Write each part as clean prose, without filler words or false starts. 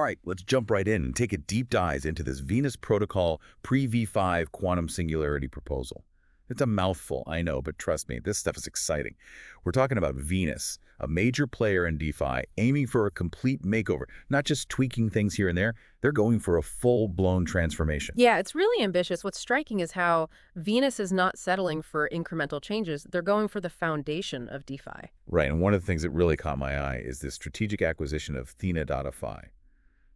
right, let's jump right in and take a deep dive into this Venus Protocol Pre-v5 quantum singularity proposal. It's a mouthful, I know, but trust me, this stuff is exciting. We're talking about Venus, a major player in DeFi, aiming for a complete makeover, not just tweaking things here and there. They're going for a full-blown transformation. Yeah, it's really ambitious. What's striking is how Venus is not settling for incremental changes. They're going for the foundation of DeFi. Right, and one of the things that really caught my eye is this strategic acquisition of Thena.fi.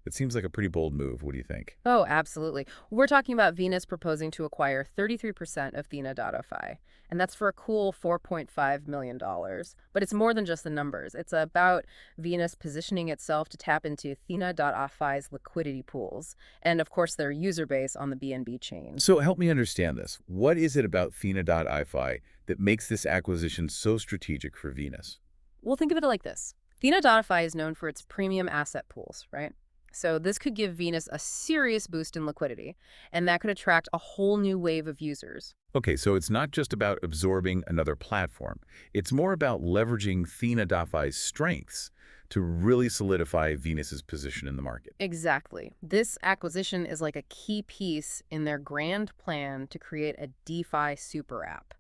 It seems like a pretty bold move. What do you think? Oh, absolutely. We're talking about Venus proposing to acquire 33% of Thena.fi, and that's for a cool $4.5 million. But it's more than just the numbers. It's about Venus positioning itself to tap into Thena.fi's liquidity pools, and of course their user base on the BNB chain. So help me understand this. What is it about Thena.fi that makes this acquisition so strategic for Venus? We'll think of it like this. Thena.fi is known for its premium asset pools, right? So this could give Venus a serious boost in liquidity, and that could attract a whole new wave of users. Okay, so it's not just about absorbing another platform. It's more about leveraging Thena.fi's strengths to really solidify Venus's position in the market. Exactly. This acquisition is like a key piece in their grand plan to create a DeFi super app.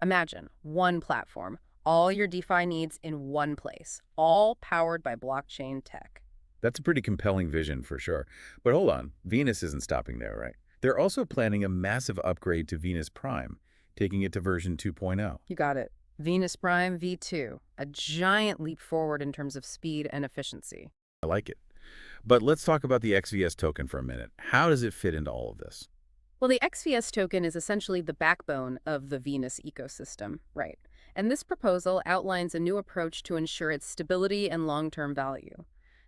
Imagine one platform, all your DeFi needs in one place, all powered by blockchain tech. That's a pretty compelling vision for sure. But hold on, Venus isn't stopping there, right? They're also planning a massive upgrade to Venus Prime, taking it to version 2.0. You got it. Venus Prime V2, a giant leap forward in terms of speed and efficiency. I like it. But let's talk about the XVS token for a minute. How does it fit into all of this? Well, the XVS token is essentially the backbone of the Venus ecosystem, right? And this proposal outlines a new approach to ensure its stability and long-term value.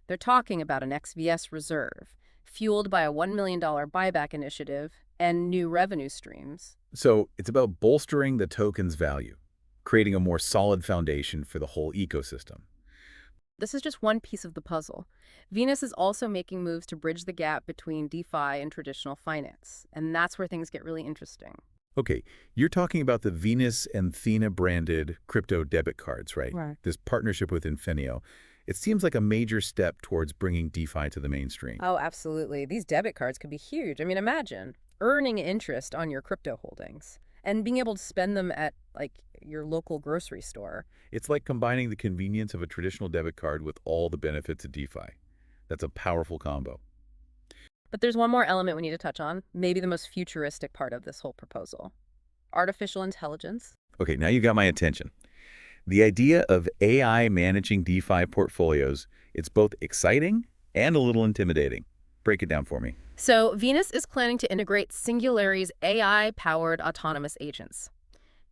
They're talking about an XVS reserve, fueled by a $1 million buyback initiative and new revenue streams. So it's about bolstering the token's value, creating a more solid foundation for the whole ecosystem. This is just one piece of the puzzle. Venus is also making moves to bridge the gap between DeFi and traditional finance, and that's where things get really interesting. Okay, you're talking about the Venus and Thena branded crypto debit cards, right? Right. This partnership with Infinio. It seems like a major step towards bringing DeFi to the mainstream. Oh, absolutely. These debit cards could be huge. I mean, imagine earning interest on your crypto holdings and being able to spend them at, like, your local grocery store. It's like combining the convenience of a traditional debit card with all the benefits of DeFi. That's a powerful combo. But there's one more element we need to touch on, maybe the most futuristic part of this whole proposal. Artificial intelligence. Okay, now you got my attention. The idea of AI managing DeFi portfolios, it's both exciting and a little intimidating. Break it down for me. So Venus is planning to integrate Singularity's AI-powered autonomous agents.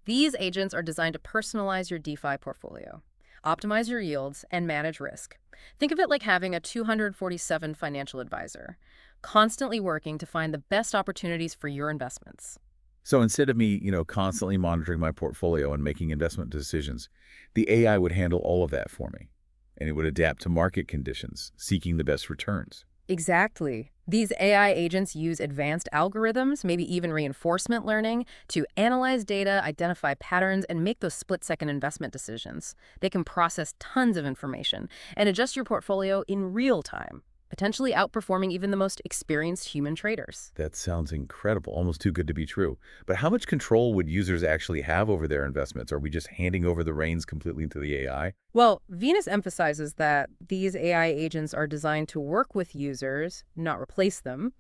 These agents are designed to personalize your DeFi portfolio, optimize your yields, and manage risk. Think of it like having a 247 financial advisor, constantly working to find the best opportunities for your investments. So instead of me, constantly monitoring my portfolio and making investment decisions, the AI would handle all of that for me, and it would adapt to market conditions, seeking the best returns. Exactly. These AI agents use advanced algorithms, maybe even reinforcement learning, to analyze data, identify patterns, and make those split-second investment decisions. They can process tons of information and adjust your portfolio in real time, potentially outperforming even the most experienced human traders. That sounds incredible, almost too good to be true. But how much control would users actually have over their investments? Are we just handing over the reins completely to the AI? Well, Venus emphasizes that these AI agents are designed to work with users, not replace them.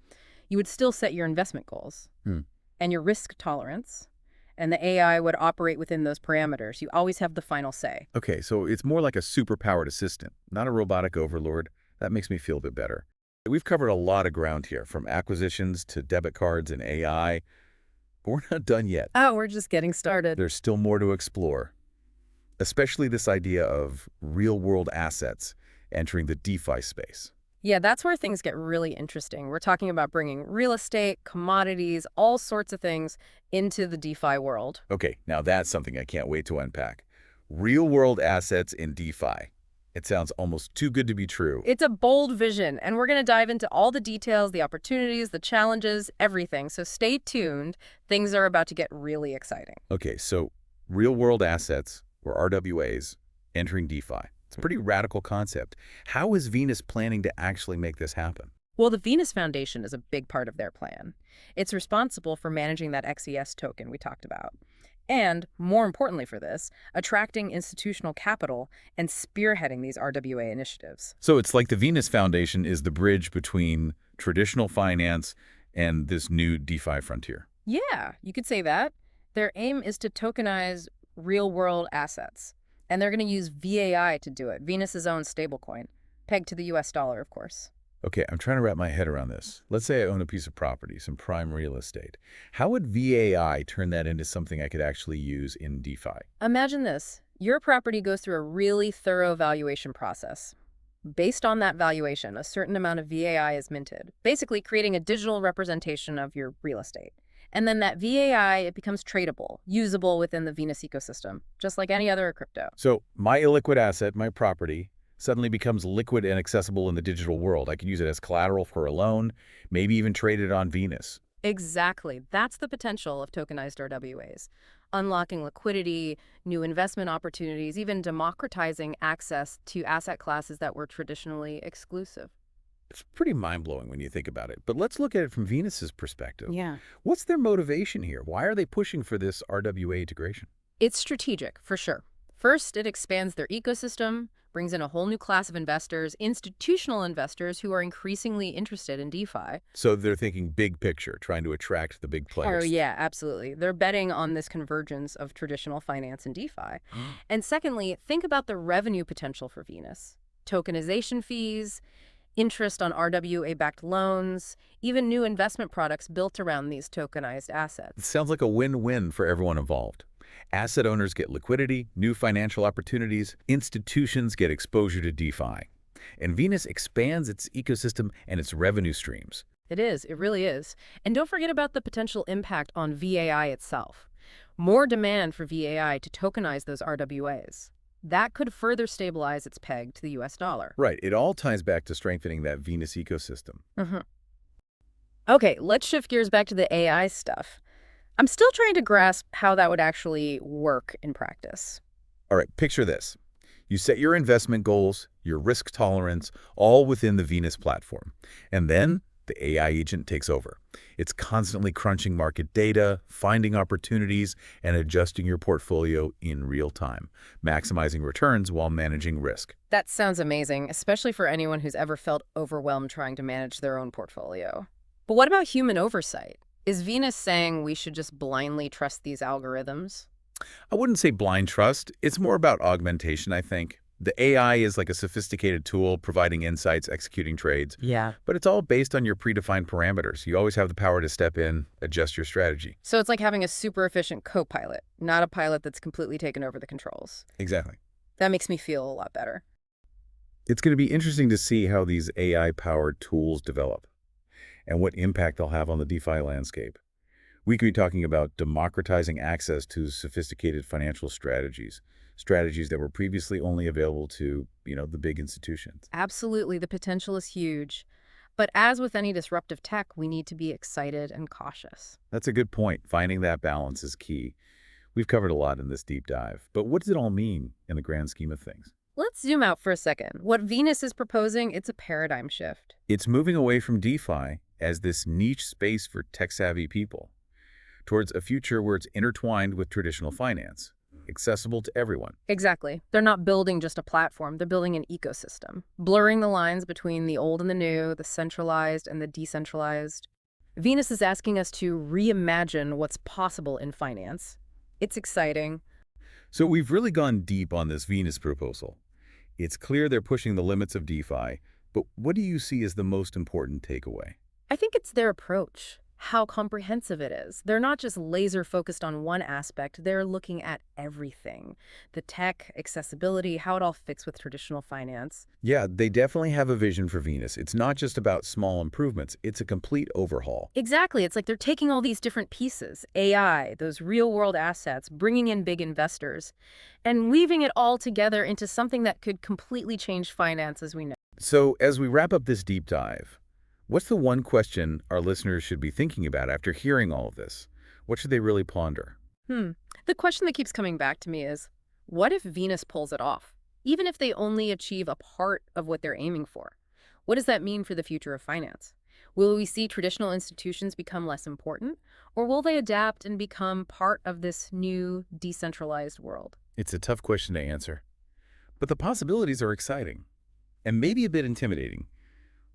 You would still set your investment goals and your risk tolerance, and the AI would operate within those parameters. You always have the final say. Okay, so it's more like a super-powered assistant, not a robotic overlord. That makes me feel a bit better. We've covered a lot of ground here, from acquisitions to debit cards and AI, but we're not done yet. Oh, we're just getting started. There's still more to explore, especially this idea of real-world assets entering the DeFi space. Yeah, that's where things get really interesting. We're talking about bringing real estate, commodities, all sorts of things into the DeFi world. Okay, now that's something I can't wait to unpack. Real-world assets in DeFi. It sounds almost too good to be true. It's a bold vision, and we're going to dive into all the details, the opportunities, the challenges, everything. So stay tuned. Things are about to get really exciting. Okay, so real-world assets, or RWAs, entering DeFi. It's It's a pretty radical concept. How is Venus planning to actually make this happen? Well, the Venus Foundation is a big part of their plan. It's responsible for managing that XES token we talked about. And, more importantly for this, attracting institutional capital and spearheading these RWA initiatives. So it's like the Venus Foundation is the bridge between traditional finance and this new DeFi frontier. Yeah, you could say that. Their aim is to tokenize real-world assets. And they're going to use VAI to do it, Venus's own stablecoin, pegged to the US dollar, of course. Okay, I'm trying to wrap my head around this. Let's say I own a piece of property, some prime real estate. How would VAI turn that into something I could actually use in DeFi? Imagine this. Your property goes through a really thorough valuation process. Based on that valuation, a certain amount of VAI is minted, basically creating a digital representation of your real estate. And then that VAI, it becomes tradable, usable within the Venus ecosystem, just like any other crypto. So my illiquid asset, my property, suddenly becomes liquid and accessible in the digital world. I can use it as collateral for a loan, maybe even trade it on Venus. Exactly. That's the potential of tokenized RWAs. Unlocking liquidity, new investment opportunities, even democratizing access to asset classes that were traditionally exclusive. It's pretty mind-blowing when you think about it. But let's look at it from Venus's perspective. Yeah. What's their motivation here? Why are they pushing for this RWA integration? It's strategic, for sure. First, it expands their ecosystem, brings in a whole new class of investors, institutional investors who are increasingly interested in DeFi. So they're thinking big picture, trying to attract the big players. Oh, yeah, absolutely. They're betting on this convergence of traditional finance and DeFi. And secondly, think about the revenue potential for Venus. Tokenization fees, interest on RWA-backed loans, even new investment products built around these tokenized It assets. sounds like a win-win for everyone involved. Asset owners get liquidity, new financial opportunities, institutions get exposure to DeFi. And Venus expands its ecosystem and its revenue streams. It is. It really is. And don't forget about the potential impact on VAI itself. More demand for VAI to tokenize those RWAs. That could further stabilize its peg to the US dollar. Right, it all ties back to strengthening that Venus ecosystem. Okay, let's shift gears back to the AI stuff. I'm still trying to grasp how that would actually work in practice. All right, picture this. You set your investment goals, your risk tolerance, all within the Venus platform. And then the AI agent takes over. It's constantly crunching market data, finding opportunities, and adjusting your portfolio in real time, maximizing returns while managing risk. That sounds amazing, especially for anyone who's ever felt overwhelmed trying to manage their own portfolio. But what about human oversight? Is Venus saying we should just blindly trust these algorithms? I wouldn't say blind trust. It's more about augmentation, I think. The AI is like a sophisticated tool providing insights, executing trades, Yeah. but it's all based on your predefined parameters. You always have the power to step in, adjust your strategy. So it's like having a super efficient co-pilot, not a pilot that's completely taken over the controls. Exactly. That makes me feel a lot better. It's going to be interesting to see how these AI-powered tools develop and what impact they'll have on the DeFi landscape. We could be talking about democratizing access to sophisticated financial strategies that were previously only available to, the big institutions. Absolutely, the potential is huge. But as with any disruptive tech, we need to be excited and cautious. That's a good point. Finding that balance is key. We've covered a lot in this deep dive, but what does it all mean in the grand scheme of things? Let's zoom out for a second. What Venus is proposing, it's a paradigm shift. It's moving away from DeFi as this niche space for tech-savvy people towards a future where it's intertwined with traditional finance, accessible to everyone. Exactly. They're not building just a platform, they're building an ecosystem, blurring the lines between the old and the new, the centralized and the decentralized. Venus is asking us to reimagine what's possible in finance. It's exciting. So we've really gone deep on this Venus proposal. It's clear they're pushing the limits of DeFi, but what do you see as the most important takeaway? I think it's their approach, how comprehensive it is. They're not just laser focused on one aspect, they're looking at everything. The tech, accessibility, how it all fits with traditional finance. Yeah, they definitely have a vision for Venus. It's not just about small improvements, it's a complete overhaul. Exactly. It's like they're taking all these different pieces, AI, those real-world assets, bringing in big investors, and weaving it all together into something that could completely change finance as we know. So as we wrap up this deep dive, what's the one question our listeners should be thinking about after hearing all of this? What should they really ponder? The question that keeps coming back to me is, what if Venus pulls it off? even if they only achieve a part of what they're aiming for. What does that mean for the future of finance? Will we see traditional institutions become less important, or will they adapt and become part of this new decentralized world? It's a tough question to answer, but the possibilities are exciting and maybe a bit intimidating.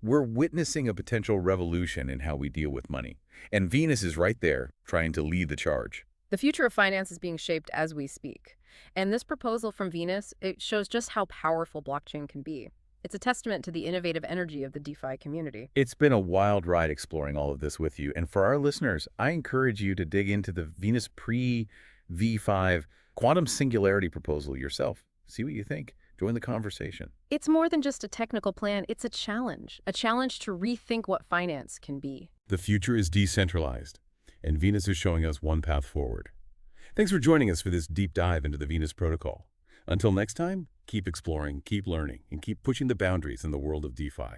We're witnessing a potential revolution in how we deal with money, and Venus is right there trying to lead the charge. The future of finance is being shaped as we speak. And this proposal from Venus, it shows just how powerful blockchain can be. It's a testament to the innovative energy of the DeFi community. It's been a wild ride exploring all of this with you, and for our listeners, I encourage you to dig into the Venus Pre-v5 quantum singularity proposal yourself. See what you think. Join the conversation. It's more than just a technical plan, it's a challenge to rethink what finance can be. The future is decentralized, and Venus is showing us one path forward. Thanks for joining us for this deep dive into the Venus protocol. Until next time, keep exploring, keep learning, and keep pushing the boundaries in the world of DeFi.